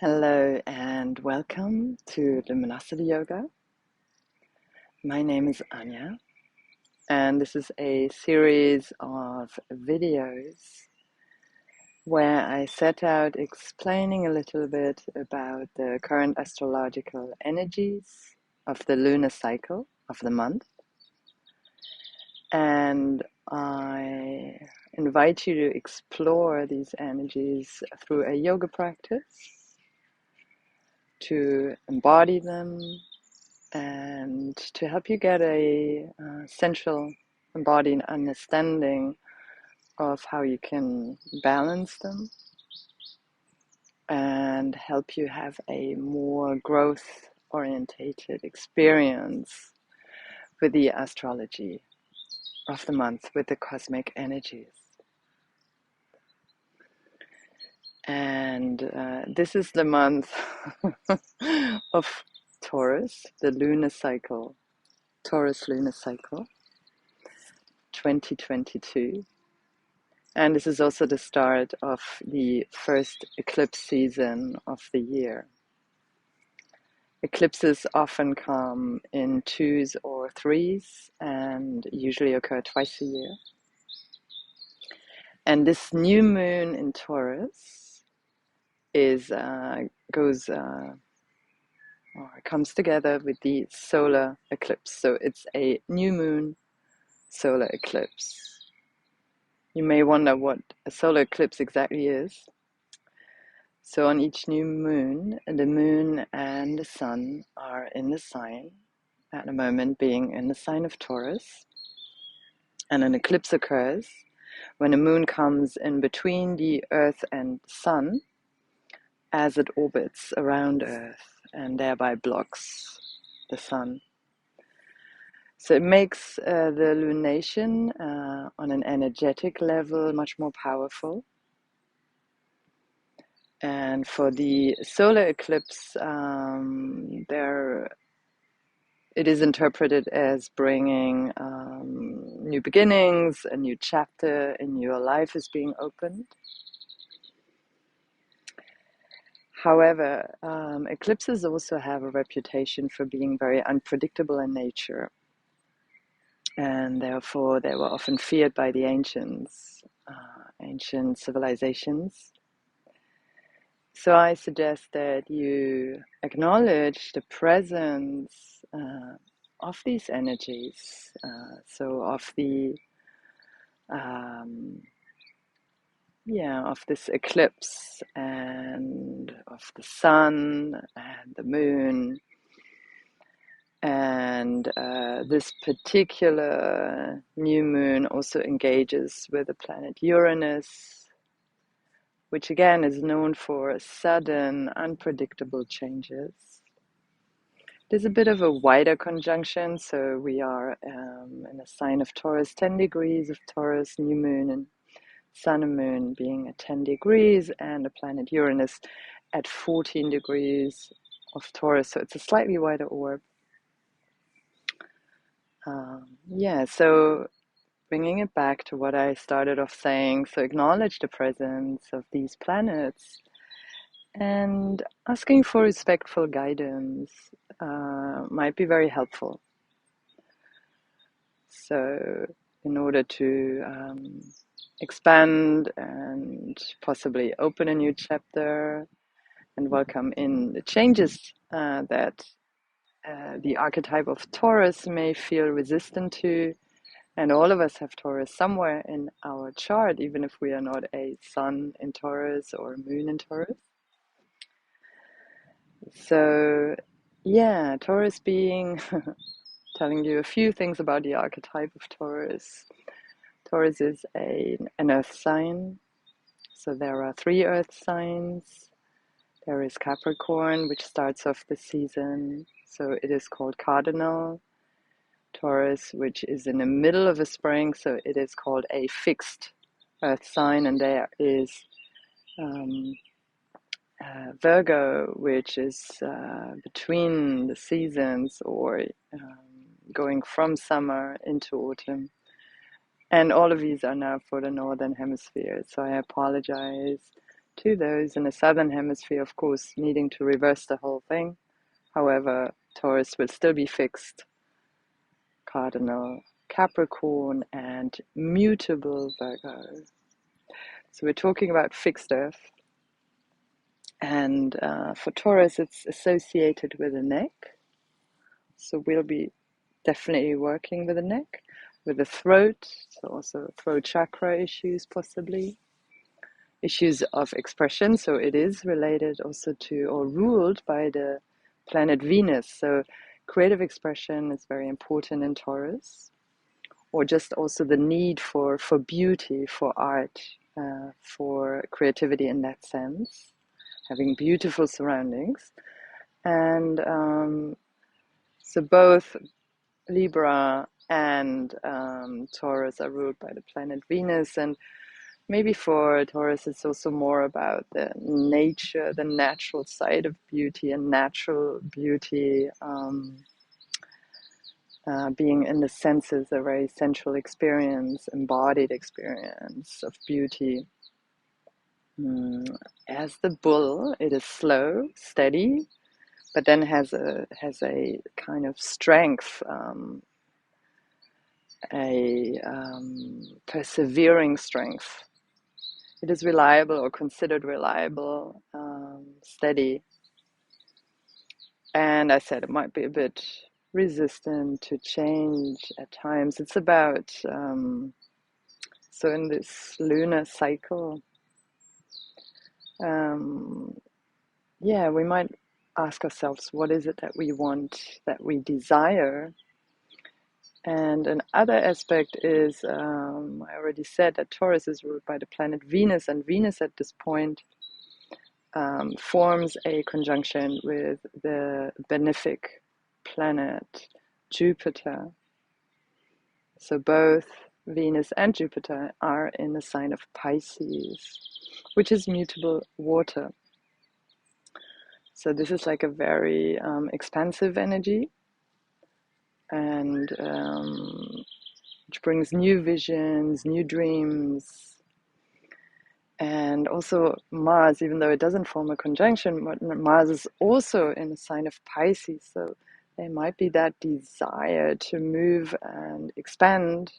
Hello and welcome to Luminosity Yoga. My name is Anya, and this is a series of videos where I set out explaining a little bit about the current astrological energies of the lunar cycle of the month. And I invite you to explore these energies through a yoga practice, to embody them, and to help you get a central embodied understanding of how you can balance them and help you have a more growth orientated experience with the astrology of the month, with the cosmic energies. And this is the month of Taurus, the lunar cycle, Taurus lunar cycle 2022. And this is also the start of the first eclipse season of the year. Eclipses often come in 2s or 3s and usually occur twice a year. And this new moon in Taurus comes together with the solar eclipse. So it's a new moon solar eclipse. You may wonder what a solar eclipse exactly is. So on each new moon, the moon and the sun are in the sign, at the moment being in the sign of Taurus. And an eclipse occurs when the moon comes in between the Earth and sun as it orbits around Earth and thereby blocks the sun. So it makes the lunation on an energetic level much more powerful. And for the solar eclipse, it is interpreted as bringing new beginnings, a new chapter in your life is being opened. However, eclipses also have a reputation for being very unpredictable in nature. And therefore, they were often feared by the ancient civilizations. So I suggest that you acknowledge the presence of these energies, so of the of this eclipse and of the sun and the moon, and this particular new moon also engages with the planet Uranus, which again is known for sudden, unpredictable changes. There's a bit of a wider conjunction, so we are in a sign of Taurus, 10 degrees of Taurus, new moon, and sun and moon being at 10 degrees, and the planet Uranus at 14 degrees of Taurus, so it's a slightly wider orb. So bringing it back to what I started off saying, so acknowledge the presence of these planets and asking for respectful guidance might be very helpful. So in order to expand and possibly open a new chapter and welcome in the changes that the archetype of Taurus may feel resistant to. And all of us have Taurus somewhere in our chart, even if we are not a sun in Taurus or a moon in Taurus. So, Taurus being, telling you a few things about the archetype of Taurus. Taurus is an earth sign. So there are 3 earth signs. There is Capricorn, which starts off the season. So it is called cardinal. Taurus, which is in the middle of a spring, so it is called a fixed earth sign. And there is Virgo, which is between the seasons, or going from summer into autumn. And all of these are now for the Northern Hemisphere. So I apologize to those in the southern hemisphere, of course, needing to reverse the whole thing. However, Taurus will still be fixed, cardinal Capricorn, and mutable Virgo. So we're talking about fixed Earth. And for Taurus, it's associated with the neck. So we'll be definitely working with the neck, with the throat, so also throat chakra issues possibly. Issues of expression, so it is related also to or ruled by the planet Venus. So creative expression is very important in Taurus, or just also the need for beauty, for art, for creativity in that sense, having beautiful surroundings. And so both Libra and Taurus are ruled by the planet Venus, and maybe for Taurus it's also more about the nature, the natural side of beauty, and natural beauty being in the senses, a very sensual experience, embodied experience of beauty. As the bull, it is slow, steady, but then has a kind of strength, a persevering strength. It is reliable, or considered reliable, steady. And I said it might be a bit resistant to change at times. It's about, so in this lunar cycle, we might ask ourselves, what is it that we want, that we desire? And another aspect is, I already said that Taurus is ruled by the planet Venus, and Venus at this point forms a conjunction with the benefic planet Jupiter. So both Venus and Jupiter are in the sign of Pisces, which is mutable water. So this is like a very expansive energy, and which brings new visions, new dreams. And also Mars, even though it doesn't form a conjunction, Mars is also in the sign of Pisces. So there might be that desire to move and expand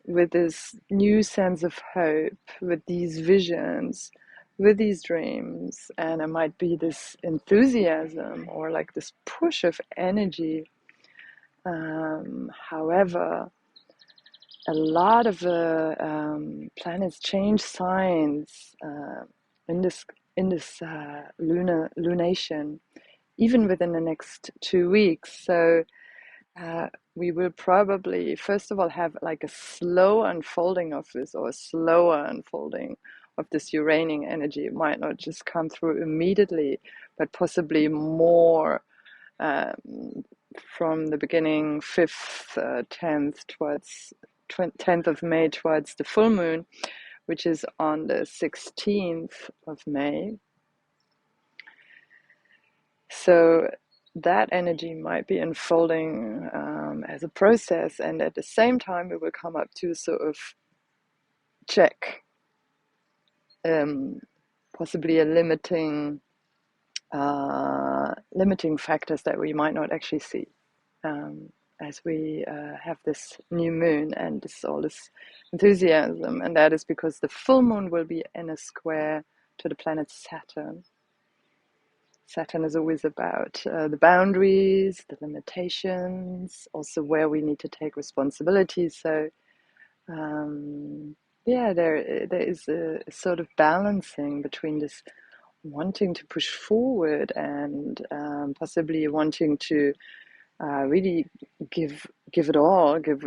with this new sense of hope, with these visions, with these dreams. And it might be this enthusiasm or like this push of energy. However, a lot of planets change signs in this lunation, even within the next 2 weeks. So we will probably, first of all, have like a slow unfolding of this, or a slower unfolding of this Uranian energy. It might not just come through immediately, but possibly more from the beginning, 5th, 10th, towards 10th of May, towards the full moon, which is on the 16th of May. So that energy might be unfolding as a process, and at the same time we will come up to sort of check possibly a limiting factors that we might not actually see as we have this new moon and all this enthusiasm. And that is because the full moon will be in a square to the planet Saturn. Saturn is always about the boundaries, the limitations, also where we need to take responsibility. So there is a sort of balancing between this wanting to push forward and possibly wanting to really give it all, give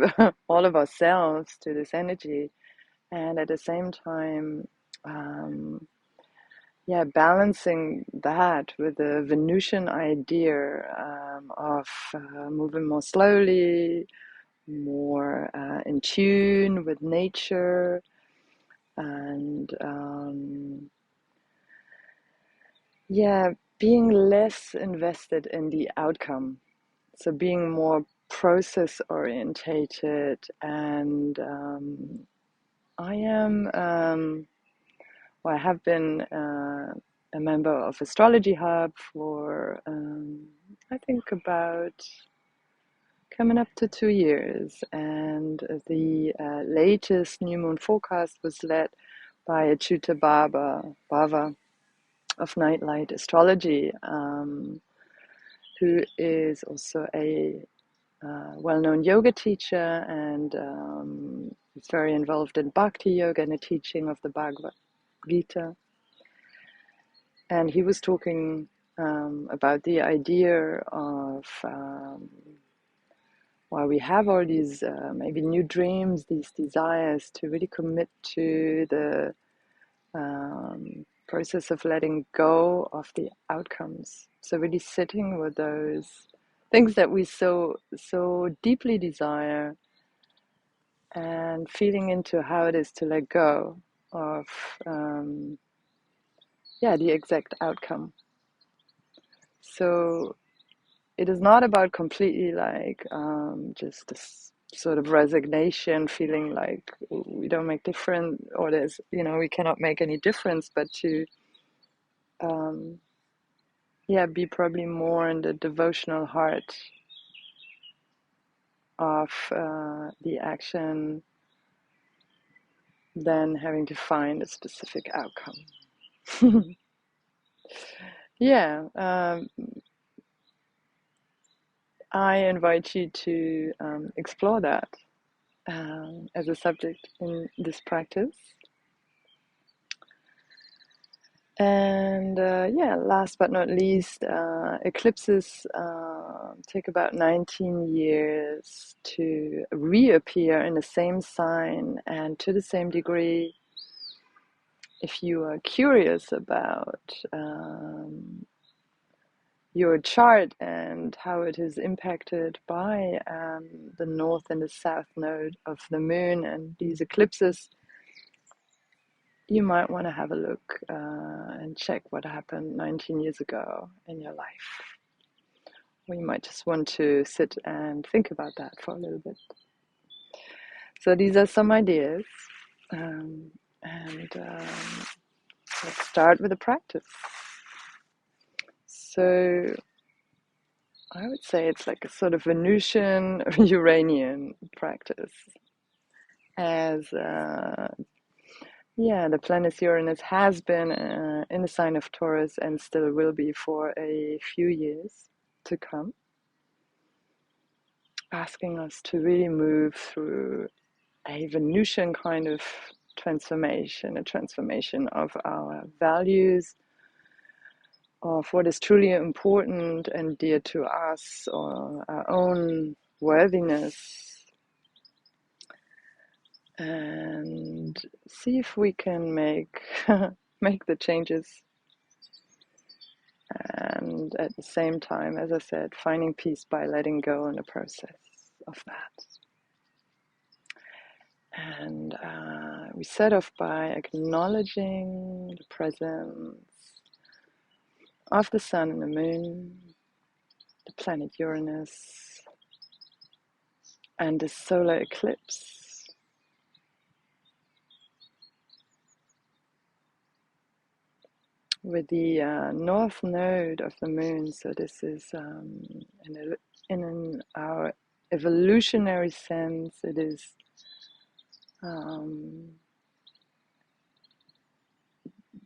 all of ourselves to this energy, and at the same time balancing that with the Venusian idea of moving more slowly, more in tune with nature, and being less invested in the outcome. So being more process orientated, and I am I have been a member of Astrology Hub for I think about coming up to 2 years, and the latest new moon forecast was led by Achyuta Bava of Nightlight Astrology, who is also a well-known yoga teacher, and is very involved in Bhakti yoga and the teaching of the Bhagavad Gita. And he was talking about the idea of why we have all these maybe new dreams, these desires to really commit to the process of letting go of the outcomes. So really sitting with those things that we so deeply desire, and feeling into how it is to let go of the exact outcome. So it is not about completely like just this sort of resignation, feeling like we don't make difference, or there's, we cannot make any difference, but to be probably more in the devotional heart of the action than having to find a specific outcome. I invite you to explore that as a subject in this practice. And last but not least, eclipses take about 19 years to reappear in the same sign, and to the same degree, if you are curious about your chart and how it is impacted by the north and the south node of the moon and these eclipses, you might want to have a look and check what happened 19 years ago in your life. Or you might just want to sit and think about that for a little bit. So these are some ideas, and let's start with the practice. So I would say it's like a sort of Venusian Uranian practice, as the planet Uranus has been in the sign of Taurus and still will be for a few years to come, asking us to really move through a Venusian kind of transformation, a transformation of our values, of what is truly important and dear to us, or our own worthiness, and see if we can make the changes, and at the same time, as I said, finding peace by letting go in the process of that. And we set off by acknowledging the presence of the sun and the moon, the planet Uranus, and the solar eclipse. With the north node of the moon, so this is in our evolutionary sense, it is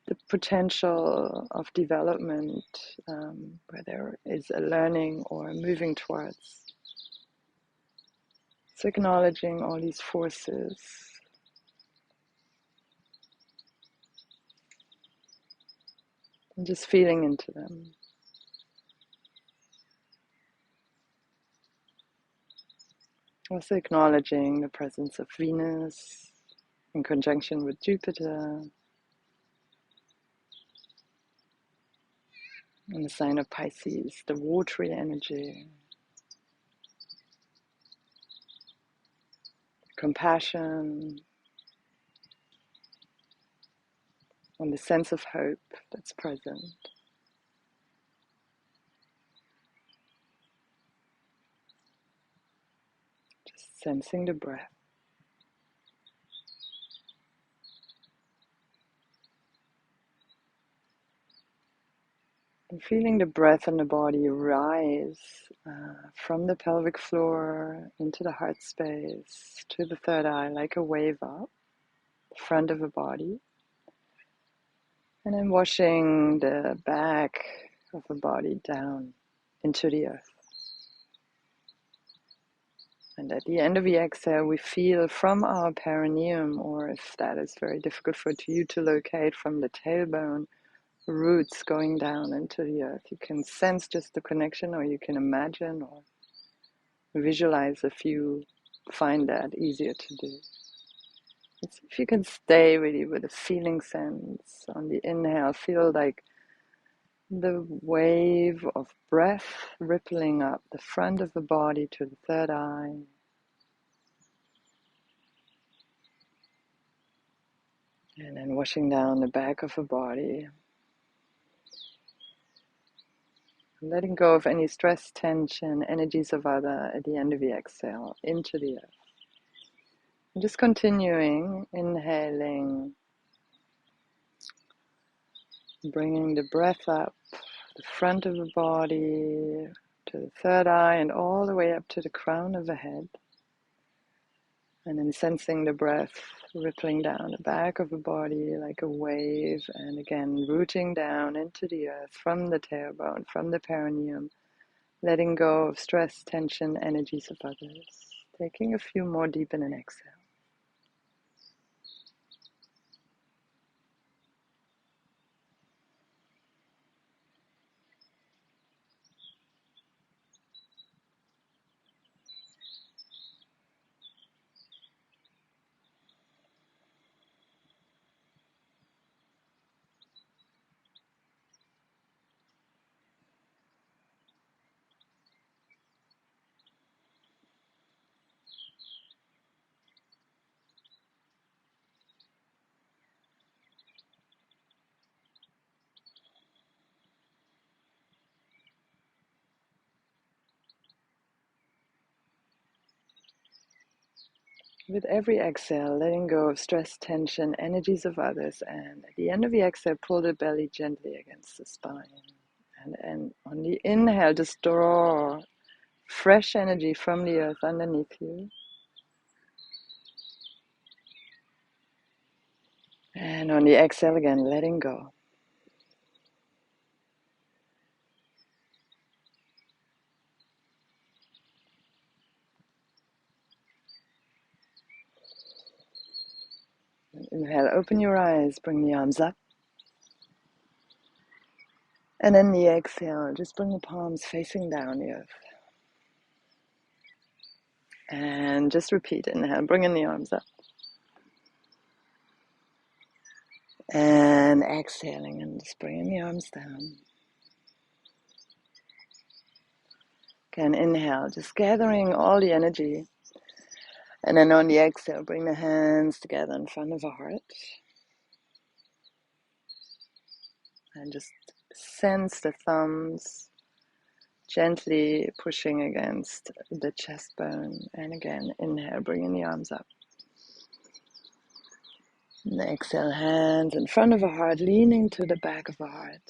the potential of development, where there is a learning or moving towards. So acknowledging all these forces, and just feeling into them. Also acknowledging the presence of Venus in conjunction with Jupiter in the sign of Pisces, the watery energy, compassion, and the sense of hope that's present. Just sensing the breath. And feeling the breath in the body rise from the pelvic floor into the heart space to the third eye like a wave up, the front of the body. And then washing the back of the body down into the earth. And at the end of the exhale, we feel from our perineum, or if that is very difficult for you to locate, from the tailbone, roots going down into the earth. You can sense just the connection, or you can imagine or visualize if you find that easier to do. It's if you can stay really with a feeling sense on the inhale, feel like the wave of breath rippling up the front of the body to the third eye. And then washing down the back of the body. Letting go of any stress, tension, energies of other at the end of the exhale into the earth. And just continuing, inhaling, bringing the breath up the front of the body to the third eye and all the way up to the crown of the head. And then sensing the breath rippling down the back of the body like a wave, and again rooting down into the earth from the tailbone, from the perineum, letting go of stress, tension, energies of others. Taking a few more deep in an exhale. With every exhale, letting go of stress, tension, energies of others, and at the end of the exhale, pull the belly gently against the spine. And on the inhale, just draw fresh energy from the earth underneath you. And on the exhale again, letting go. Inhale, open your eyes, bring the arms up. And then the exhale, just bring the palms facing down the earth. And just repeat, inhale, bringing the arms up. And exhaling and just bringing the arms down. Again, inhale, just gathering all the energy. And then on the exhale, bring the hands together in front of the heart. And just sense the thumbs gently pushing against the chest bone. And again, inhale, bringing the arms up. And exhale, hands in front of the heart, leaning to the back of the heart.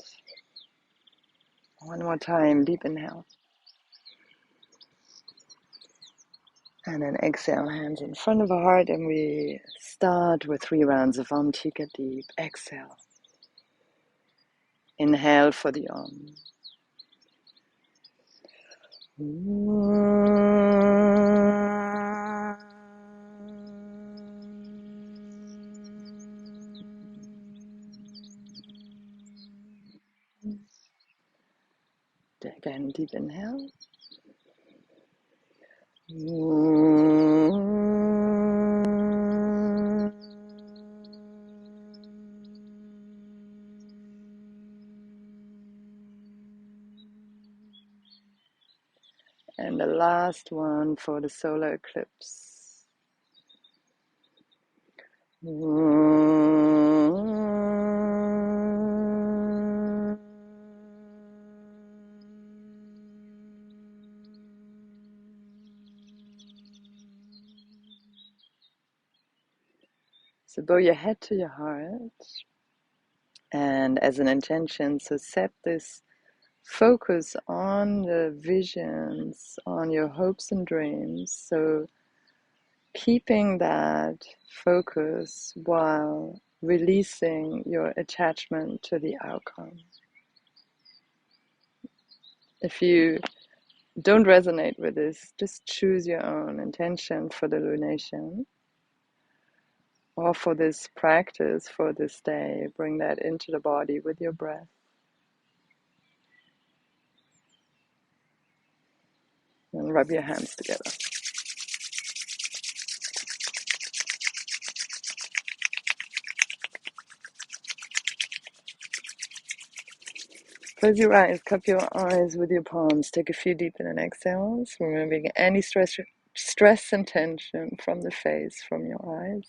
One more time, deep inhale. And then exhale, hands in front of the heart, and we start with 3 rounds of Om. Take a deep exhale. Inhale for the Om. Again, deep inhale. And the last one for the solar eclipse. So bow your head to your heart, and as an intention, so set this focus on the visions, on your hopes and dreams. So keeping that focus while releasing your attachment to the outcome. If you don't resonate with this, just choose your own intention for the lunation or for this practice for this day. Bring that into the body with your breath. And rub your hands together. Close your eyes, cup your eyes with your palms. Take a few deep in and exhales, removing any stress and tension from the face, from your eyes.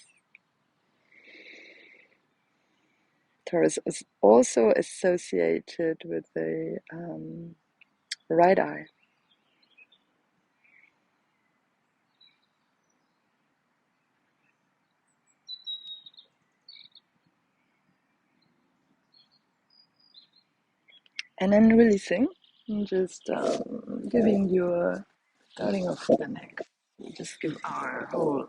Taurus is also associated with the right eye. And then releasing, and just giving your, starting off with the neck. We just give our whole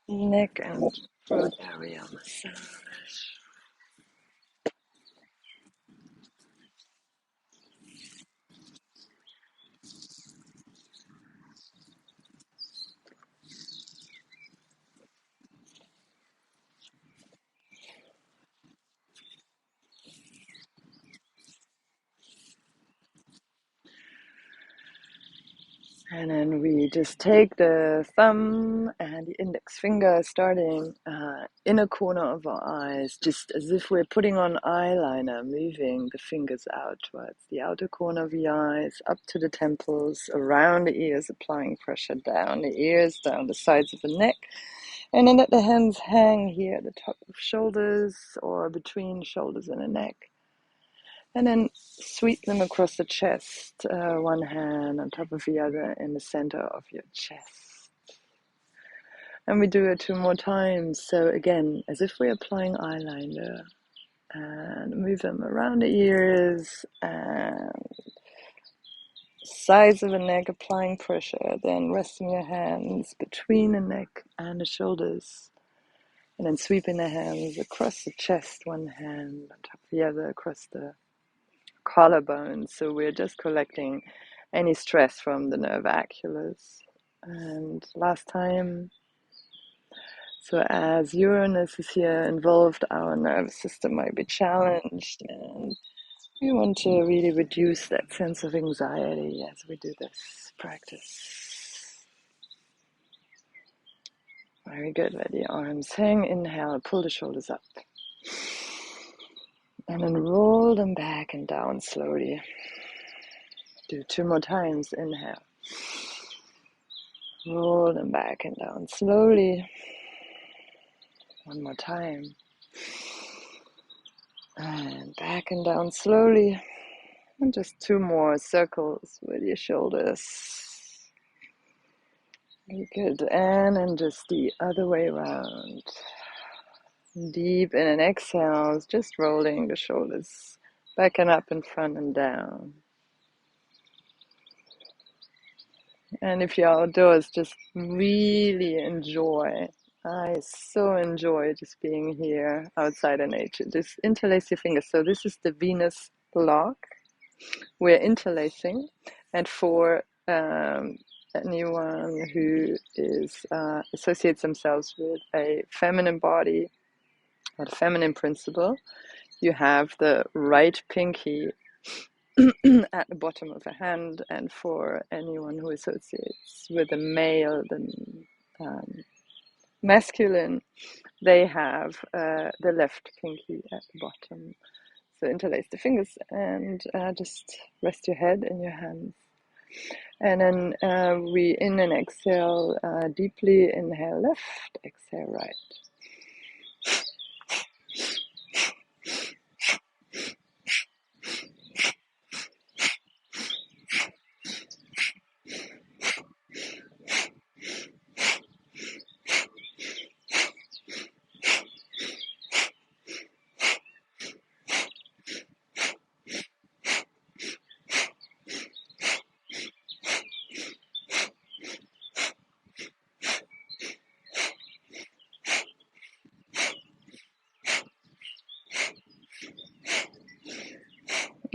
neck and throat area massage. And then we just take the thumb and the index finger, starting inner corner of our eyes, just as if we're putting on eyeliner, moving the fingers out towards the outer corner of the eyes, up to the temples, around the ears, applying pressure down the ears, down the sides of the neck. And then let the hands hang here at the top of shoulders or between shoulders and the neck. And then sweep them across the chest, one hand on top of the other in the center of your chest. And we do it 2 more times. So again, as if we're applying eyeliner, and move them around the ears and sides of the neck, applying pressure, then resting your hands between the neck and the shoulders. And then sweeping the hands across the chest, one hand on top of the other, across the collarbone. So we're just collecting any stress from the nerve aculas. And last time, so as Uranus is here involved, our nervous system might be challenged, and we want to really reduce that sense of anxiety as we do this practice. Very good. Let the arms hang. Inhale, pull the shoulders up. And then roll them back and down slowly. Do 2 more times. Inhale. Roll them back and down slowly. 1 more time. And back and down slowly. And just 2 more circles with your shoulders. Very good. And then just the other way around. Deep in an exhale, just rolling the shoulders back and up in front and down. And if you're outdoors, just really enjoy. I so enjoy just being here outside in nature. Just interlace your fingers. So this is the Venus lock. We're interlacing. And for anyone who is associates themselves with a feminine body, or the feminine principle, you have the right pinky at the bottom of the hand, and for anyone who associates with a male, the masculine, they have the left pinky at the bottom. So interlace the fingers and just rest your head in your hands. And then we in and exhale deeply. Inhale left, exhale right.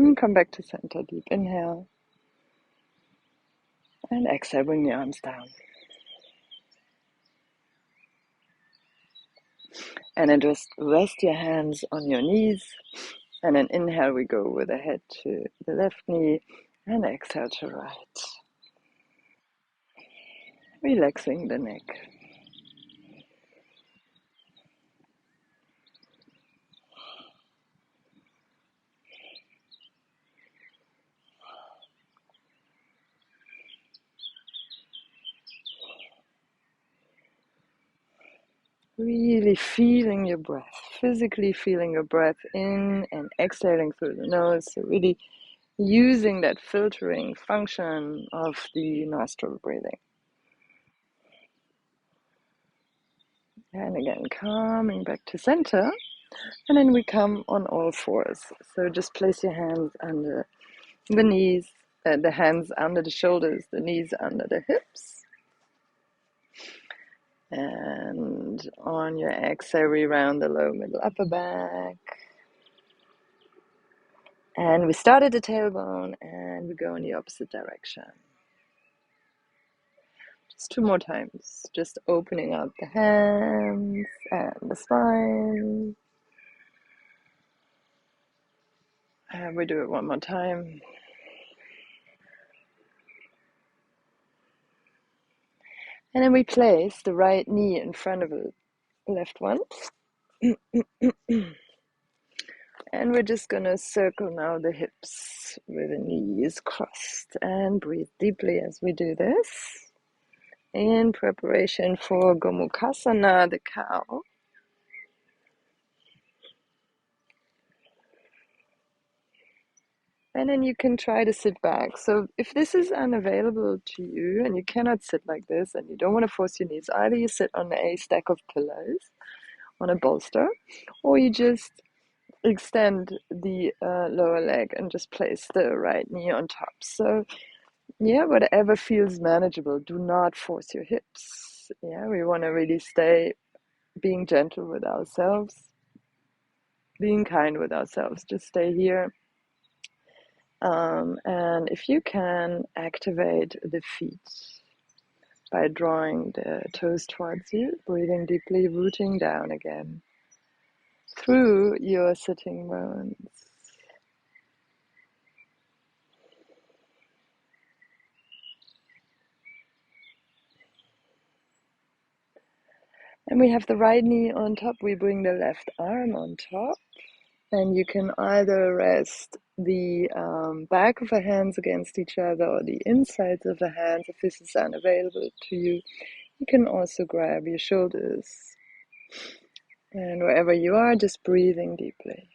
And come back to center. Deep inhale. And exhale, bring the arms down. And then just rest your hands on your knees. And then inhale, we go with the head to the left knee. And exhale to right. Relaxing the neck. Really feeling your breath, physically feeling your breath in and exhaling through the nose. So really using that filtering function of the nostril breathing. And again, coming back to center. And then we come on all fours. So just place your hands under the knees, the hands under the shoulders, the knees under the hips. And on your exhale, we round the low, middle, upper back. And we start at the tailbone and we go in the opposite direction. Just 2 more times. Just opening up the hands and the spine. And we do it 1 more time. And then we place the right knee in front of the left one. And we're just going to circle now the hips with the knees crossed and breathe deeply as we do this. In preparation for Gomukhasana, the cow. And then you can try to sit back. So if this is unavailable to you and you cannot sit like this and you don't want to force your knees, either you sit on a stack of pillows, on a bolster, or you just extend the lower leg and just place the right knee on top. So yeah, whatever feels manageable. Do not force your hips. Yeah, we want to really stay being gentle with ourselves, being kind with ourselves. Just stay here. And if you can, activate the feet by drawing the toes towards you, breathing deeply, rooting down again through your sitting bones. And we have the right knee on top. We bring the left arm on top. And you can either rest the back of the hands against each other or the insides of the hands if this is unavailable to you. You can also grab your shoulders. And wherever you are, just breathing deeply.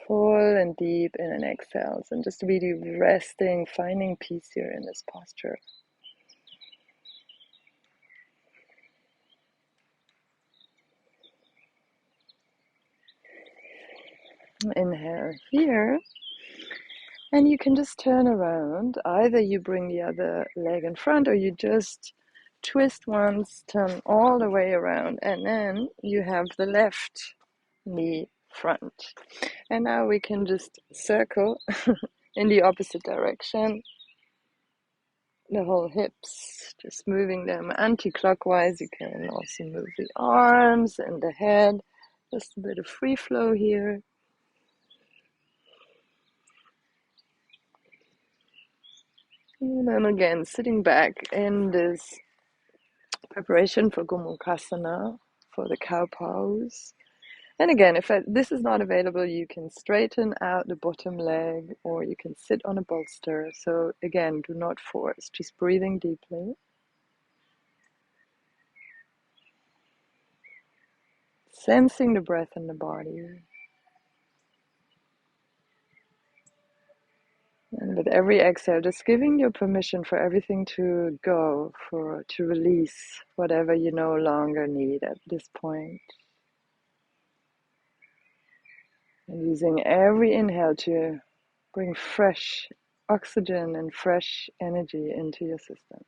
Full and deep in and exhales, and just really resting, finding peace here in this posture. Inhale here, and you can just turn around. Either you bring the other leg in front, or you just twist once, turn all the way around, and then you have the left knee front. And now we can just circle in the opposite direction. The whole hips, just moving them anti-clockwise. You can also move the arms and the head. Just a bit of free flow here. And then again, sitting back in this preparation for Gomukhasana, for the cow pose. And again, if this is not available, you can straighten out the bottom leg or you can sit on a bolster. So again, do not force, just breathing deeply. Sensing the breath in the body. And with every exhale, just giving you permission for everything to go, to release whatever you no longer need at this point. And using every inhale to bring fresh oxygen and fresh energy into your system.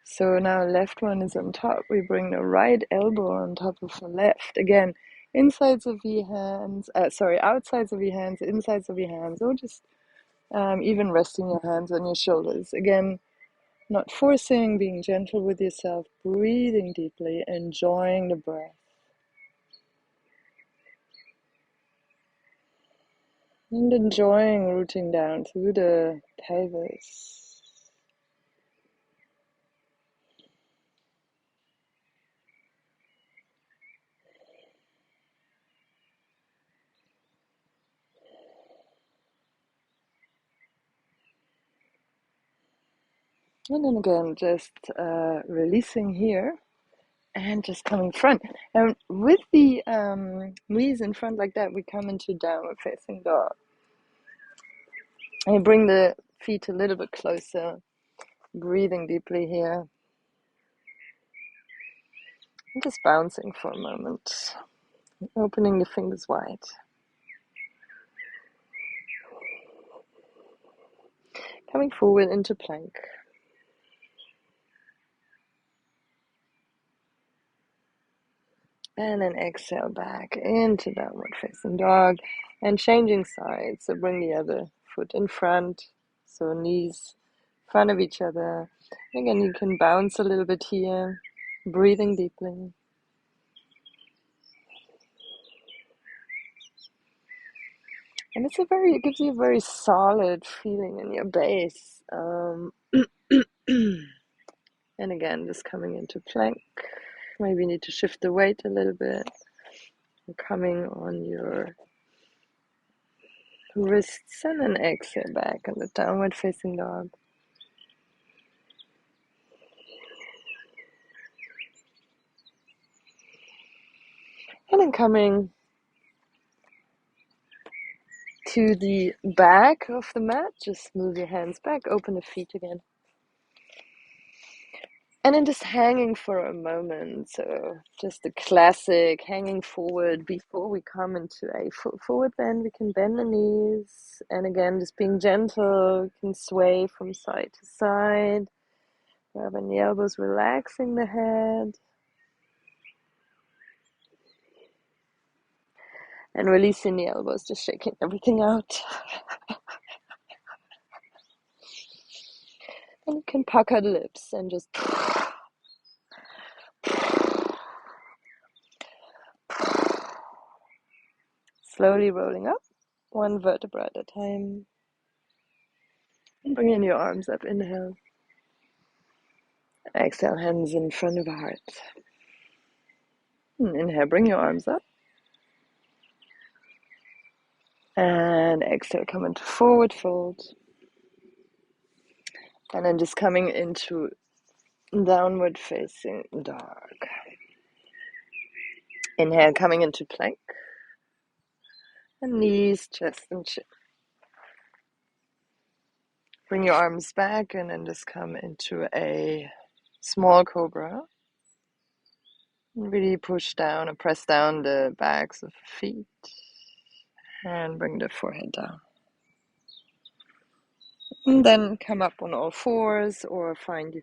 So now left one is on top. We bring the right elbow on top of the left. Again, insides of your hands, outsides of your hands, insides of your hands, or just even resting your hands on your shoulders. Again, not forcing, being gentle with yourself, breathing deeply, enjoying the breath. And enjoying rooting down through the pelvis. And then again, just releasing here and just coming front. And with the knees in front like that, we come into downward facing dog. And you bring the feet a little bit closer, breathing deeply here. And just bouncing for a moment, opening the fingers wide. Coming forward into plank. And then exhale back into downward facing dog and changing sides. So bring the other foot in front. So knees in front of each other. Again, you can bounce a little bit here, breathing deeply. And it gives you a very solid feeling in your base. And again, just coming into plank. Maybe you need to shift the weight a little bit. Coming on your wrists and then exhale back in the downward facing dog. And then coming to the back of the mat, just move your hands back, open the feet again. And then just hanging for a moment, so just the classic hanging forward before we come into a full forward bend. We can bend the knees, and again, just being gentle, you can sway from side to side, grabbing the elbows, relaxing the head, and releasing the elbows, just shaking everything out. And you can pucker the lips and just slowly rolling up, one vertebra at a time. And bringing your arms up, inhale. Exhale, hands in front of the heart. And inhale, bring your arms up. And exhale, come into forward fold. And then just coming into downward facing dog. Inhale, coming into plank. And knees, chest, and chin. Bring your arms back and then just come into a small cobra. And really push down and press down the backs of the feet. And bring the forehead down. And then come up on all fours or find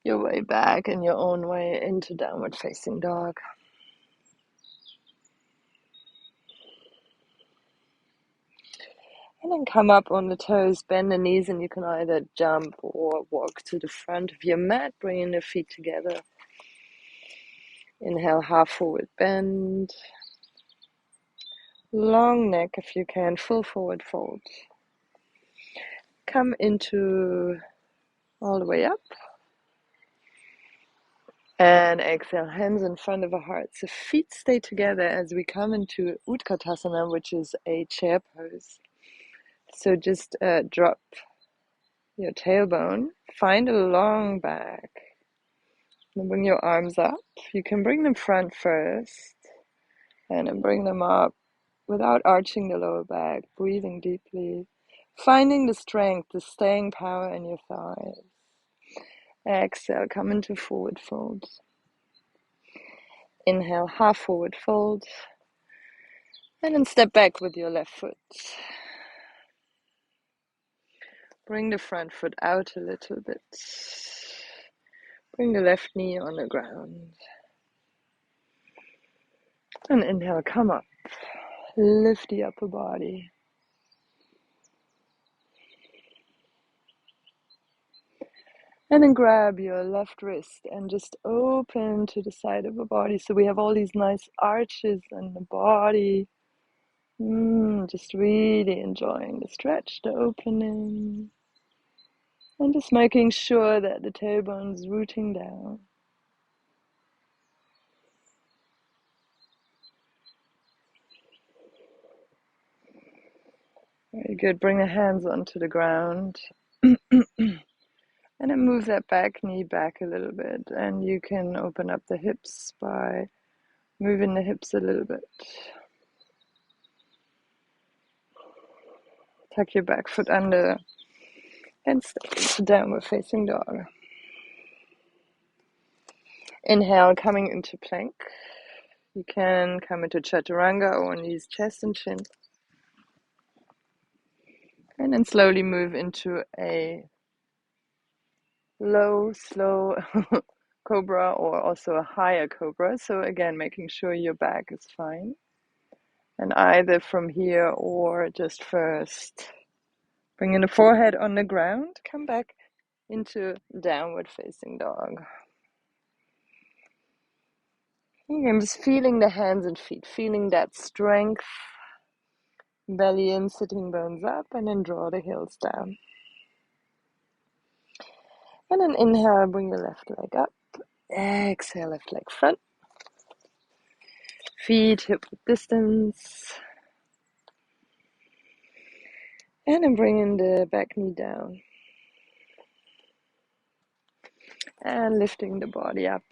your way back in your own way into downward facing dog. And then come up on the toes, bend the knees, and you can either jump or walk to the front of your mat, bringing the feet together. Inhale, half forward bend. Long neck if you can, full forward fold. Come into all the way up. And exhale, hands in front of the heart. So feet stay together as we come into Utkatasana, which is a chair pose. So just drop your tailbone, find a long back, and bring your arms up. You can bring them front first, and then bring them up without arching the lower back, breathing deeply, finding the strength, the staying power in your thighs. Exhale, come into forward fold. Inhale, half forward fold, and then step back with your left foot. Bring the front foot out a little bit. Bring the left knee on the ground. And inhale, come up. Lift the upper body. And then grab your left wrist and just open to the side of the body. So we have all these nice arches in the body. Just really enjoying the stretch, the opening. And just making sure that the tailbone's rooting down. Very good. Bring the hands onto the ground. And then move that back knee back a little bit. And you can open up the hips by moving the hips a little bit. Tuck your back foot under and step into downward facing dog. Inhale, coming into plank. You can come into chaturanga or knees, chest and chin. And then slowly move into a low, slow cobra or also a higher cobra. So again, making sure your back is fine. And either from here or just first bringing the forehead on the ground, come back into downward facing dog. I'm just feeling the hands and feet, feeling that strength, belly in, sitting bones up, and then draw the heels down. And then inhale, bring the left leg up. Exhale, left leg front. Feet hip width distance. And then bringing the back knee down. And lifting the body up.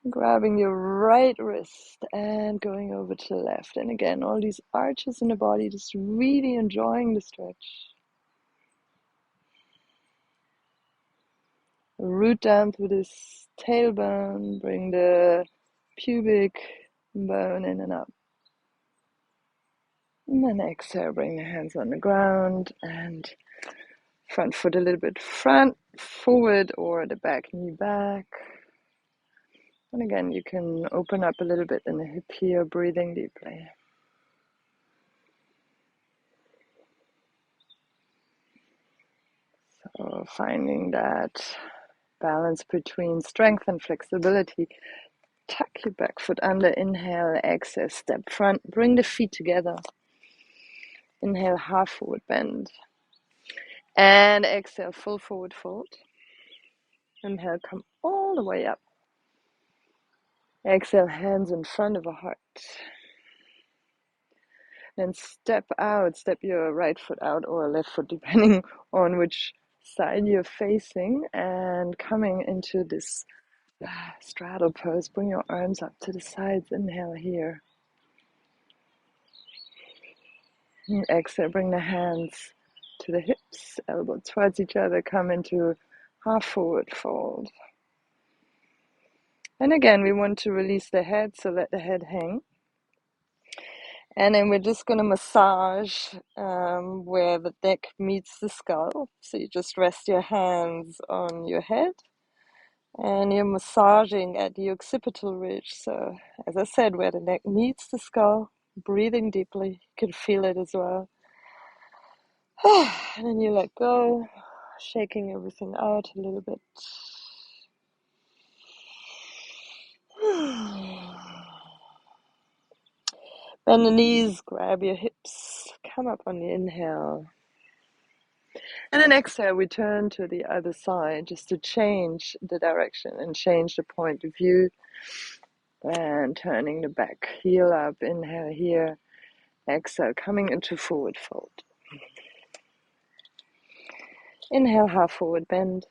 Grabbing your right wrist and going over to the left. And again, all these arches in the body, just really enjoying the stretch. Root down through this tailbone, bring the pubic bone in and up. And then exhale, bring the hands on the ground and front foot a little bit front, forward, or the back knee back. And again, you can open up a little bit in the hip here, breathing deeply. So finding that balance between strength and flexibility. Tuck your back foot under, inhale, exhale, step front, bring the feet together. Inhale, half forward bend. And exhale, full forward fold. Inhale, come all the way up. Exhale, hands in front of the heart. Then step out, step your right foot out or left foot, depending on which side you're facing. And coming into this straddle pose, bring your arms up to the sides. Inhale here. And exhale, bring the hands to the hips, elbow towards each other. Come into half forward fold. And again, we want to release the head, so let the head hang. And then we're just going to massage where the neck meets the skull. So you just rest your hands on your head. And you're massaging at the occipital ridge. So as I said, where the neck meets the skull, breathing deeply. You can feel it as well. And then you let go, shaking everything out a little bit. Bend the knees, grab your hips, come up on the inhale. And then exhale, we turn to the other side just to change the direction and change the point of view. And turning the back heel up, inhale here. Exhale, coming into forward fold. Inhale, half forward bend.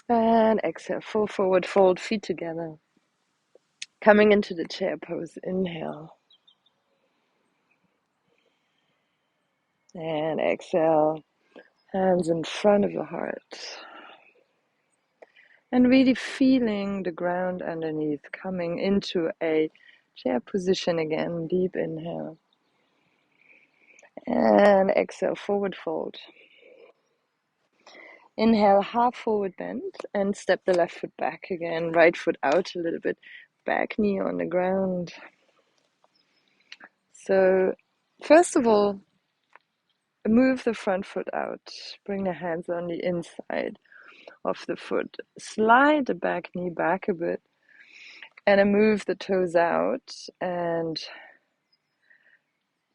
And exhale, full forward fold, feet together. Coming into the chair pose, inhale. And exhale, hands in front of the heart. And really feeling the ground underneath, coming into a chair position again, deep inhale. And exhale, forward fold. Inhale, half forward bend, and step the left foot back again. Right foot out a little bit, back knee on the ground. So first of all, move the front foot out. Bring the hands on the inside of the foot. Slide the back knee back a bit, and then move the toes out and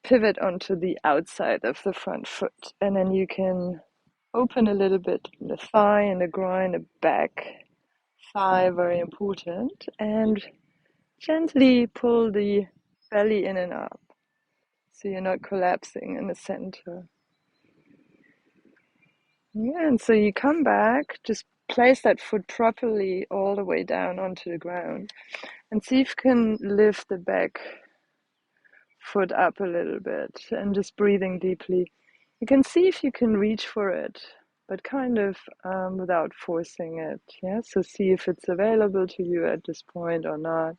pivot onto the outside of the front foot. And then you can open a little bit the thigh and the groin, the back thigh, very important, and gently pull the belly in and up so you're not collapsing in the center. Yeah, and so you come back, just place that foot properly all the way down onto the ground and see if you can lift the back foot up a little bit and just breathing deeply. You can see if you can reach for it, but kind of without forcing it. Yeah, so see if it's available to you at this point or not.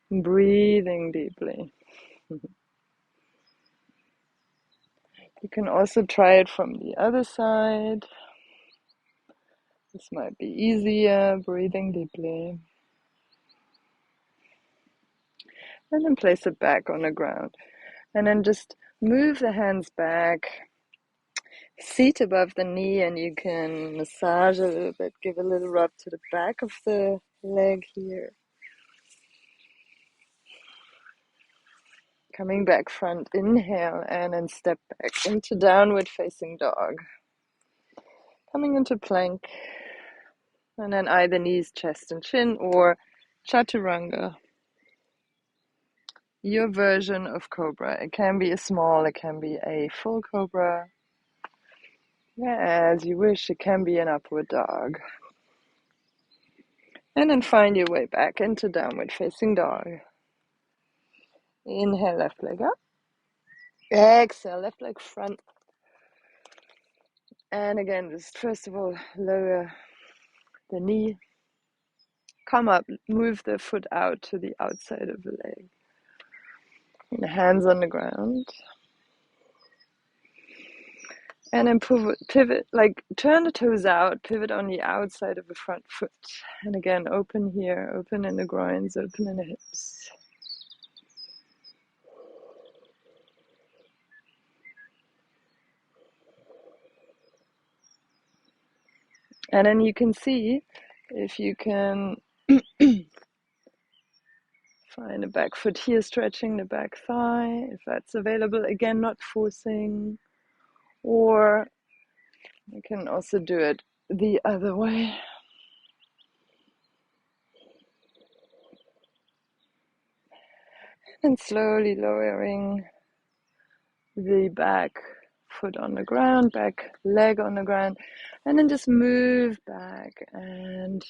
Breathing deeply. You can also try it from the other side. This might be easier, breathing deeply. And then place it back on the ground. And then just move the hands back, seat above the knee, and you can massage a little bit, give a little rub to the back of the leg here. Coming back front, inhale, and then step back into downward facing dog. Coming into plank, and then either knees, chest, and chin, or chaturanga. Your version of cobra. It can be a small, it can be a full cobra. Yeah, as you wish, it can be an upward dog. And then find your way back into downward facing dog. Inhale, left leg up. Exhale, left leg front. And again, just first of all, lower the knee. Come up, move the foot out to the outside of the leg. And the hands on the ground. And then pivot, like turn the toes out, pivot on the outside of the front foot. And again, open here, open in the groins, open in the hips. And then you can see if you can find a back foot here, stretching the back thigh, if that's available. Again, not forcing. Or you can also do it the other way. And slowly lowering the back foot on the ground, back leg on the ground, and then just move back and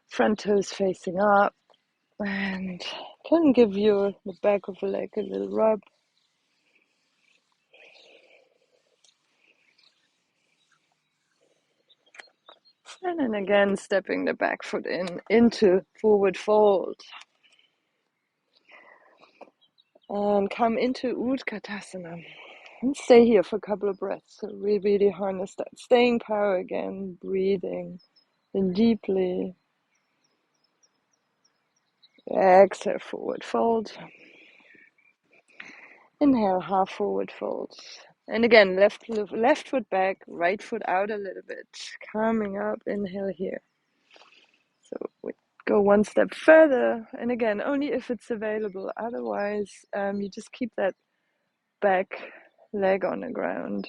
front toes facing up, and can give the back of the leg a little rub. And then again, stepping the back foot into forward fold. And come into Utkatasana. And stay here for a couple of breaths. So we really harness that staying power again, breathing in deeply. Exhale, forward fold. Inhale, half forward fold. And again, left foot back, right foot out a little bit. Coming up, inhale here. So we go one step further. And again, only if it's available. Otherwise, you just keep that back leg on the ground.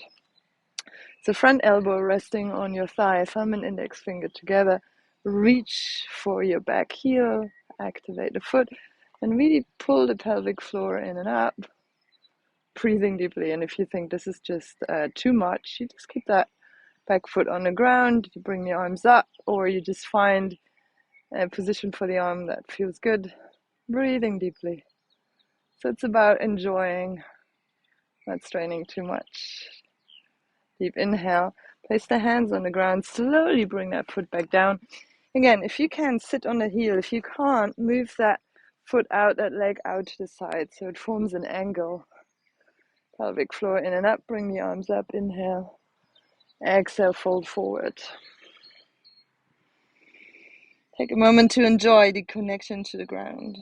So front elbow resting on your thigh, thumb and index finger together. Reach for your back heel, activate the foot, and really pull the pelvic floor in and up, breathing deeply. And if you think this is just too much, you just keep that back foot on the ground, you bring the arms up, or you just find a position for the arm that feels good, breathing deeply. So it's about enjoying, not straining too much. Deep inhale, place the hands on the ground, slowly bring that foot back down. Again, if you can, sit on the heel. If you can't, move that foot out, that leg out to the side so it forms an angle. Pelvic floor in and up, bring the arms up, inhale. Exhale, fold forward. Take a moment to enjoy the connection to the ground.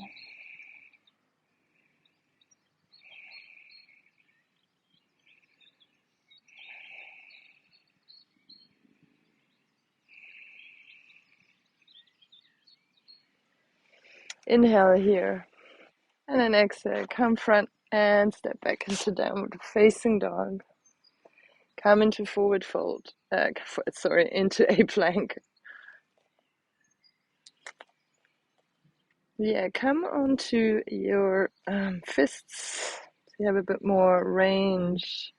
Inhale here, and then exhale, come front and step back into downward facing dog. Come into forward fold, into a plank. Yeah, come onto your fists so you have a bit more range.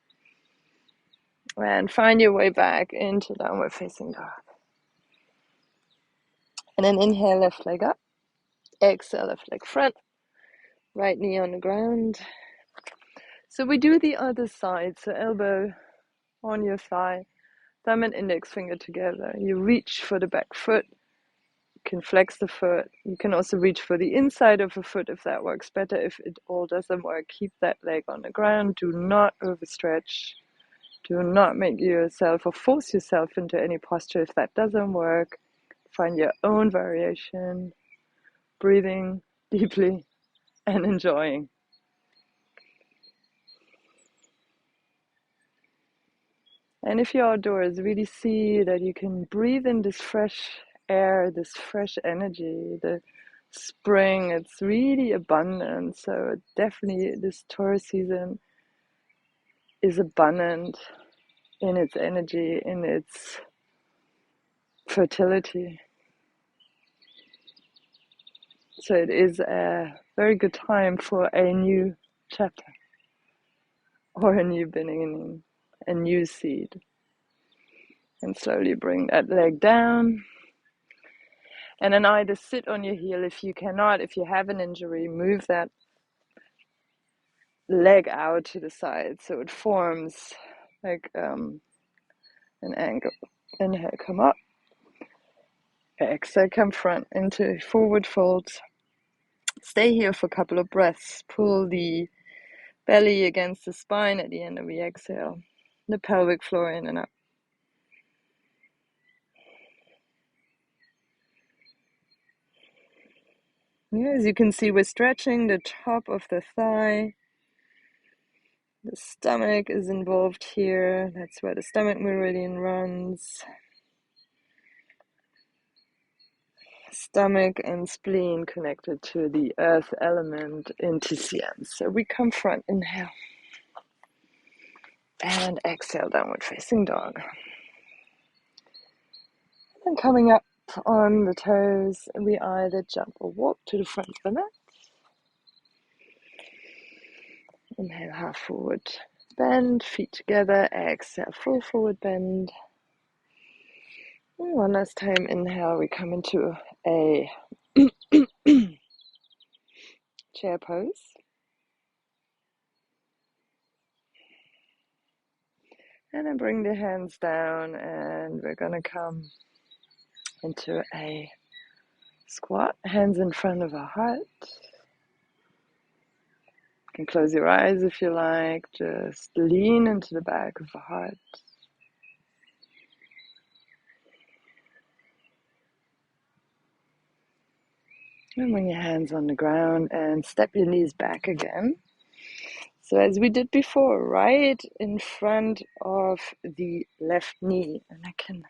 And find your way back into downward facing dog. And then inhale, left leg up. Exhale, left leg front. Right knee on the ground. So we do the other side. So elbow on your thigh, thumb and index finger together. You reach for the back foot. You can flex the foot. You can also reach for the inside of a foot if that works better. If it all doesn't work, keep that leg on the ground. Do not overstretch. Do not make yourself or force yourself into any posture if that doesn't work. Find your own variation, breathing deeply and enjoying. And if you're outdoors, really see that you can breathe in this fresh air, this fresh energy. The spring, it's really abundant. So definitely this Taurus season is abundant in its energy, in its fertility. So it is a very good time for a new chapter or a new beginning, a new seed. And slowly bring that leg down. And then either sit on your heel if you cannot. If you have an injury, move that leg out to the side so it forms like an angle. Inhale, come up. Exhale, come front into forward fold. Stay here for a couple of breaths. Pull the belly against the spine at the end of the exhale. The pelvic floor in and up. Yeah, as you can see, we're stretching the top of the thigh. The stomach is involved here. That's where the stomach meridian runs. Stomach and spleen connected to the earth element in TCM. So we come front, inhale. And exhale, downward facing dog. And coming up on the toes, we either jump or walk to the front of the mat. Inhale, half forward bend, feet together. Exhale, full forward bend. And one last time, inhale, we come into a chair pose. And then bring the hands down, and we're going to come into a squat, hands in front of our heart. You can close your eyes if you like, just lean into the back of the heart. And bring your hands on the ground and step your knees back again. So as we did before, right in front of the left knee. And I can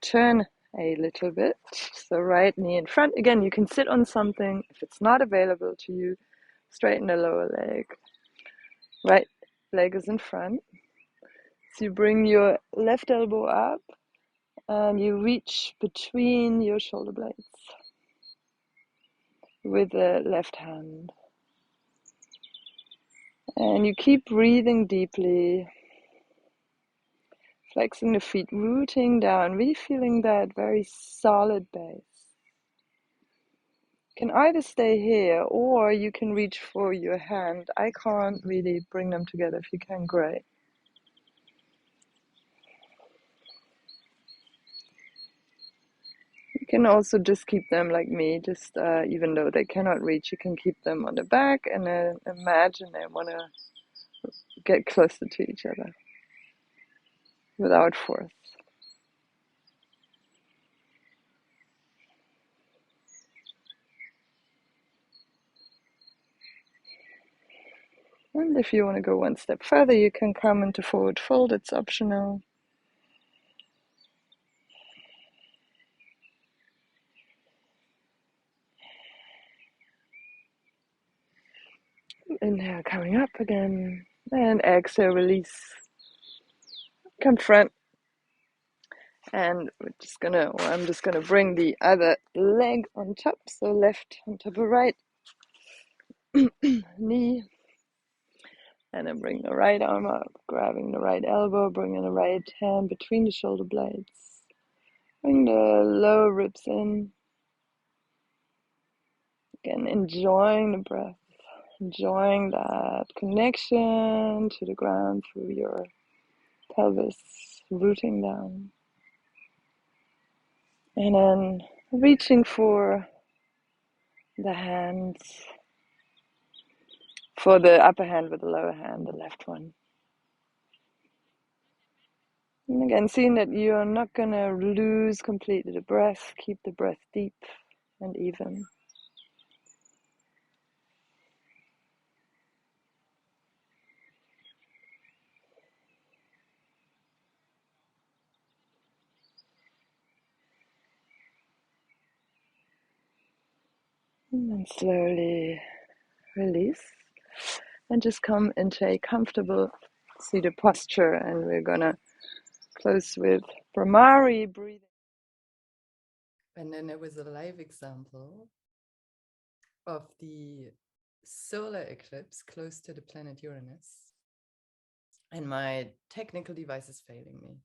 turn a little bit. So right knee in front. Again, you can sit on something. If it's not available to you, straighten the lower leg. Right leg is in front. So you bring your left elbow up and you reach between your shoulder blades with the left hand. And you keep breathing deeply, flexing the feet, rooting down, really feeling that very solid base. You can either stay here or you can reach for your hand. I can't really bring them together. If you can, great. You can also just keep them like me, just even though they cannot reach, you can keep them on the back and then imagine they want to get closer to each other. without force. And if you want to go one step further, you can come into forward fold, it's optional. Inhale, coming up again, and exhale, release. Come front, and I'm just gonna bring the other leg on top, so left on top of right knee, and then bring the right arm up, grabbing the right elbow, bringing the right hand between the shoulder blades. Bring the lower ribs in. Again, enjoying the breath, enjoying that connection to the ground through your pelvis, rooting down. And then reaching for the hands, for the upper hand with the lower hand, the left one. And again, seeing that you're not going to lose completely the breath, keep the breath deep and even. And then slowly release and just come into a comfortable seated posture, and we're going to close with Brahmari breathing. And then there was a live example of the solar eclipse close to the planet Uranus. And my technical device is failing me.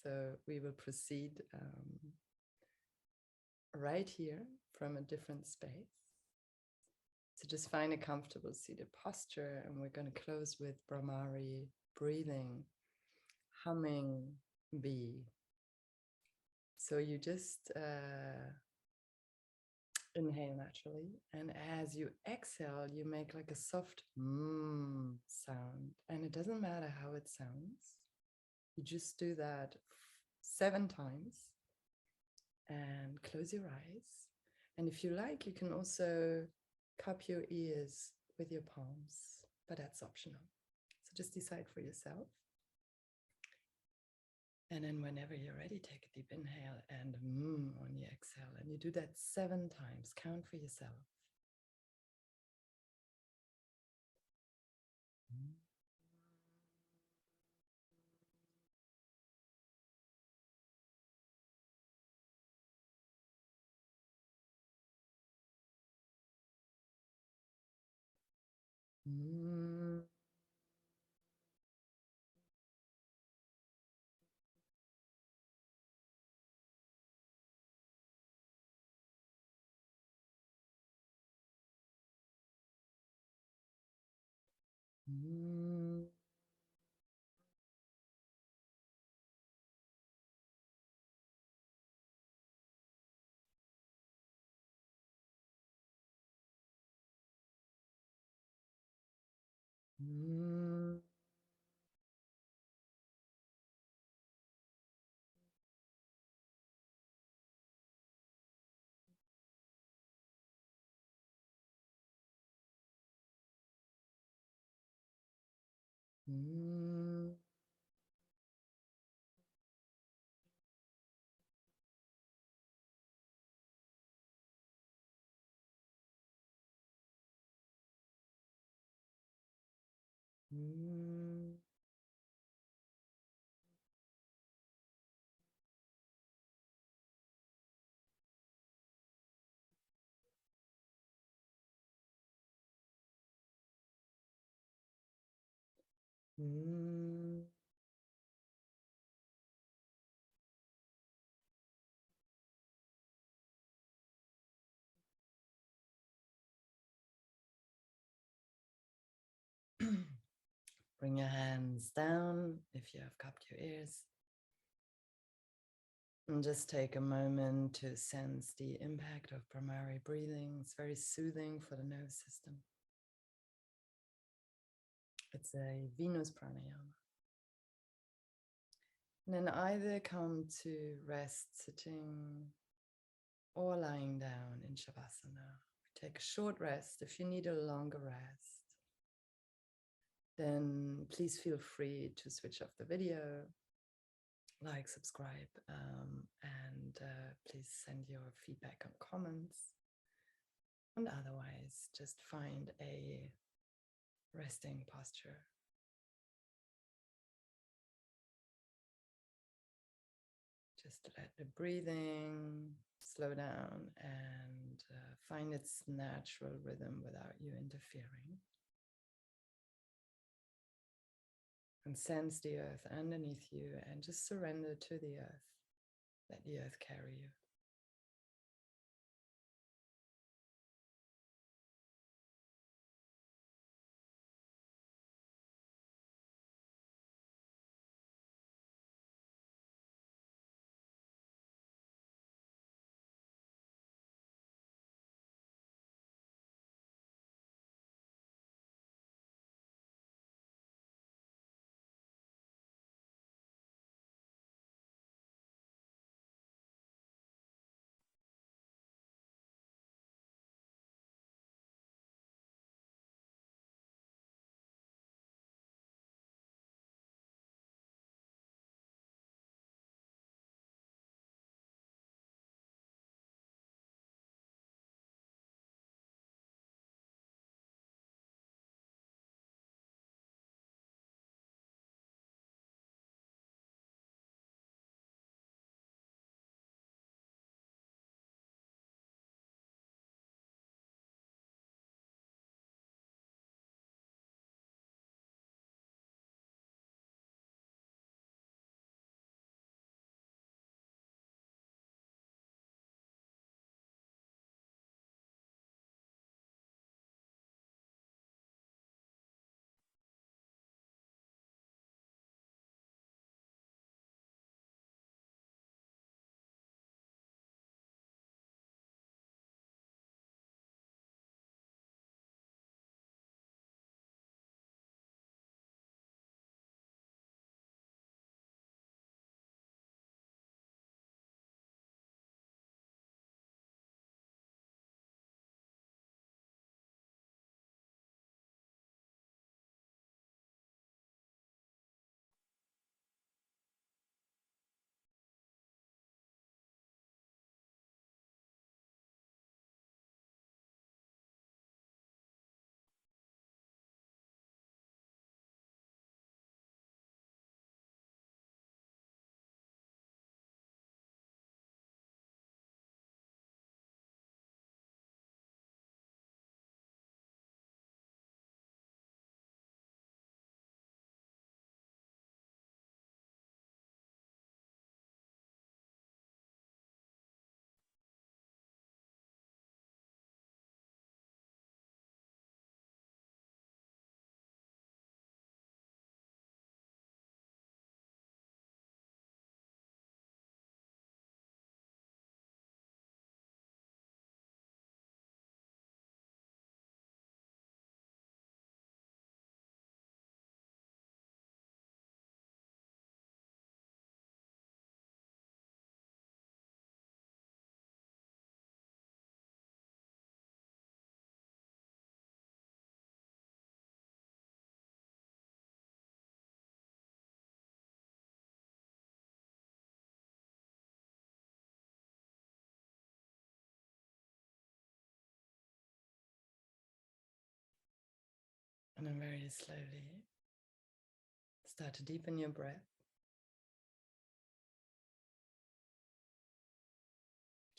So we will proceed right here from a different space. So just find a comfortable seated posture, and we're going to close with Brahmari breathing, humming bee. So you just inhale naturally, and as you exhale, you make like a soft sound, and it doesn't matter how it sounds. You just do that 7 times and close your eyes. And if you like, you can also cup your ears with your palms, but that's optional. So just decide for yourself. And then whenever you're ready, take a deep inhale and on your exhale. And you do that 7 times. Count for yourself. Bring your hands down if you have cupped your ears. And just take a moment to sense the impact of Brahmari breathing. It's very soothing for the nervous system. It's a Venus pranayama. And then either come to rest sitting or lying down in Shavasana. Take a short rest. If you need a longer rest, then please feel free to switch off the video, like, subscribe, and please send your feedback and comments. And otherwise, just find a resting posture. Just let the breathing slow down and find its natural rhythm without you interfering. And sense the earth underneath you and just surrender to the earth. Let the earth carry you. And then very slowly start to deepen your breath.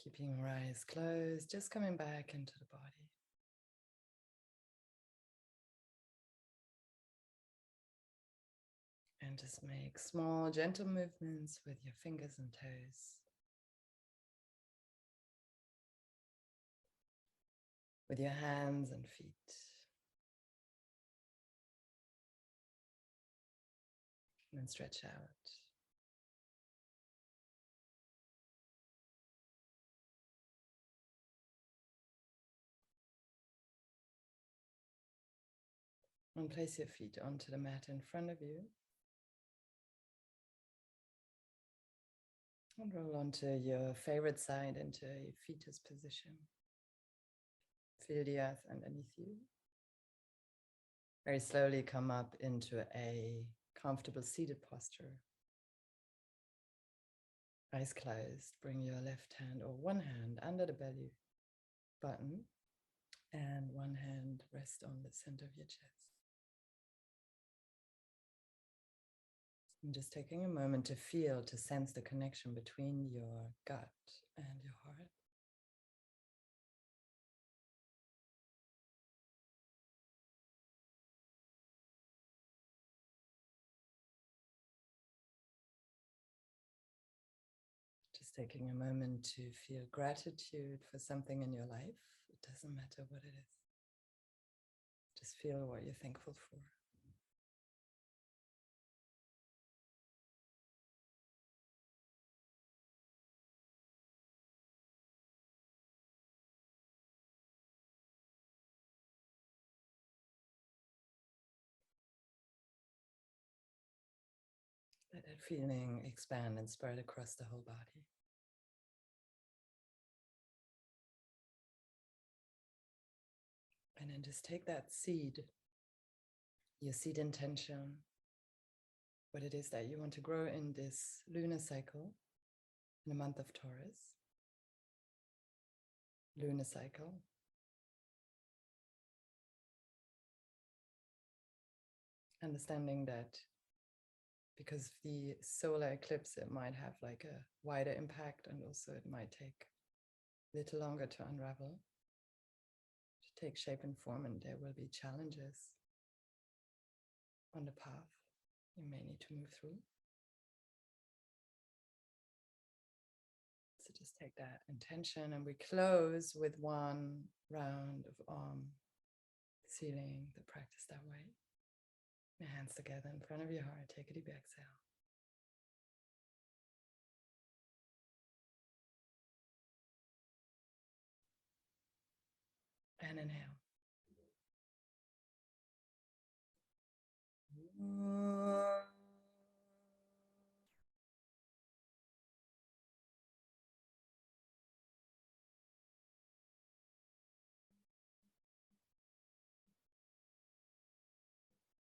Keeping your eyes closed, just coming back into the body. And just make small, gentle movements with your fingers and toes. With your hands and feet. And then stretch out. And place your feet onto the mat in front of you. And roll onto your favorite side into a fetus position. Feel the earth underneath you. Very slowly come up into a comfortable seated posture. Eyes closed. Bring your left hand or one hand under the belly button and one hand rest on the center of your chest. And just taking a moment to feel, to sense the connection between your gut and your heart. Just taking a moment to feel gratitude for something in your life. It doesn't matter what it is. Just feel what you're thankful for. Let that feeling expand and spread across the whole body. And then just take that seed, your seed intention, what it is that you want to grow in this lunar cycle, in the month of Taurus. Lunar cycle. Understanding that because the solar eclipse, it might have like a wider impact, and also it might take a little longer to unravel, to take shape and form, and there will be challenges on the path you may need to move through. So just take that intention, and we close with one round of arm sealing the practice that way. Your hands together in front of your heart. Take a deep exhale. And inhale.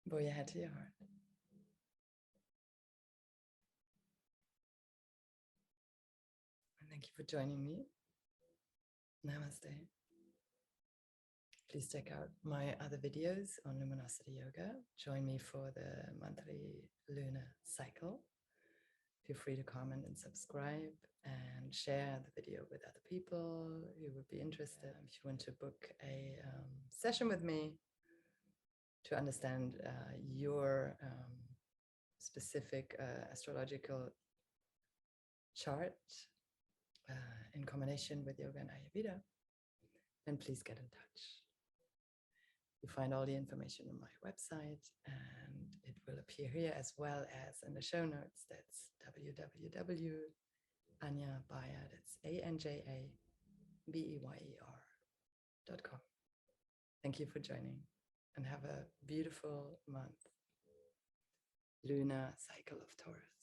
Bow your head to your heart. And thank you for joining me. Namaste. Please check out my other videos on Luminosity Yoga. Join me for the monthly lunar cycle. Feel free to comment and subscribe and share the video with other people who would be interested. If you want to book a session with me to understand your specific astrological chart in combination with yoga and Ayurveda, then please get in touch. You'll find all the information on my website, and it will appear here as well as in the show notes. That's www.anjabeyer, that's ANJABEYER.com. Thank you for joining, and have a beautiful month. Lunar cycle of Taurus.